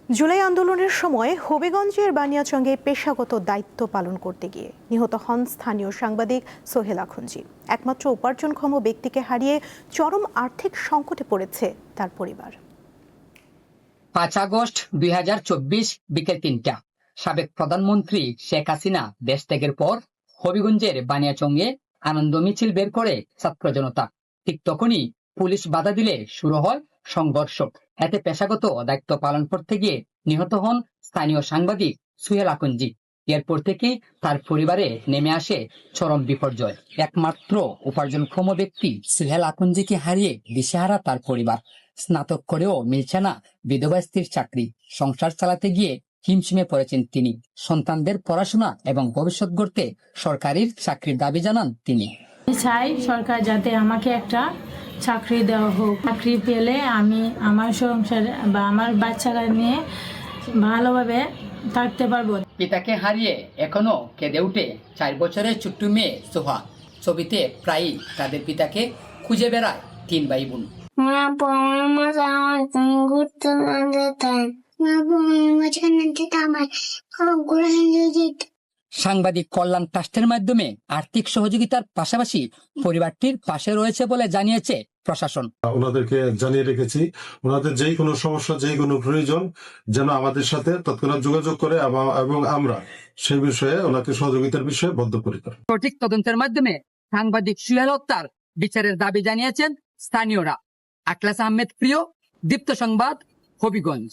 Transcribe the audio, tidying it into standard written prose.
জুলাই আন্দোলনের সময় হবিগঞ্জের বানিয়াচংয়ে পেশাগত দায়িত্ব পালন করতে গিয়ে নিহত হন স্থানীয় সাংবাদিক সোহেল আখুনজি। একমাত্র উপার্জনক্ষম ব্যক্তিকে হারিয়ে চরম আর্থিক সংকটে পড়েছে তার পরিবার। 5 আগস্ট 2024 বিকেল 3টা সাবেক প্রধানমন্ত্রী শেখ হাসিনা দেশ ত্যাগের পর হবিগঞ্জের বানিয়াচংয়ে আনন্দ মিছিল বের করে ছাত্র জনতা। ঠিক তখনই পুলিশ বাধা দিলে শুরু হয় সংঘর্ষ। এতে পেশাগত দায়িত্ব পালন করতে গিয়ে নিহত হন স্থানীয় সাংবাদিক সোহেল আখুনজি। এরপর থেকে তার পরিবারে নেমে আসে চরম বিপর্যয়। একমাত্র উপার্জনক্ষম ব্যক্তি সোহেল আখুনজিকে হারিয়ে দিশেহারা তার পরিবার। স্নাতক করেও মিলছে না বিধবা স্ত্রীর চাকরি। সংসার চালাতে গিয়ে হিমশিমে পড়েছেন তিনি। সন্তানদের পড়াশোনা এবং ভবিষ্যৎ গড়তে সরকারি চাকরির দাবি জানান তিনি। চাই সরকার যাতে আমাকে একটা চাকরি দেওয়া হোক। চাকরি পেলে আমি আমার সংসার বা আমার বাচ্চারা নিয়ে ভালোভাবে থাকতে পারবো। পিতাকে হারিয়ে এখনো কেঁদে উঠে 4 বছরের ছোট্ট মেয়ে সোহা। ছবিতে প্রায়ই তাদের পিতাকে খুঁজে বেড়ায় 3 ভাই বোন। সাংবাদিক কল্যাণ ট্রাস্টের মাধ্যমে আর্থিক সহযোগিতার পাশাপাশি পরিবারটির পাশে রয়েছে বলে জানিয়েছে প্রশাসন। ওনাদেরকে জানিয়ে রেখেছি, ওনাদের যেই কোনো সমস্যা, যেই কোনো প্রয়োজন যেন আমাদের সাথে তৎক্ষণাৎ যোগাযোগ করে এবং আমরা সেই বিষয়ে ওনাকে সহযোগিতার বিষয়ে বদ্ধপরিকর। সঠিক তদন্তের মাধ্যমে সাংবাদিক সোহেল হত্যার বিচারের দাবি জানিয়েছেন স্থানীয়রা। আখলাস আহমেদ প্রিয়, দীপ্ত সংবাদ, হবিগঞ্জ।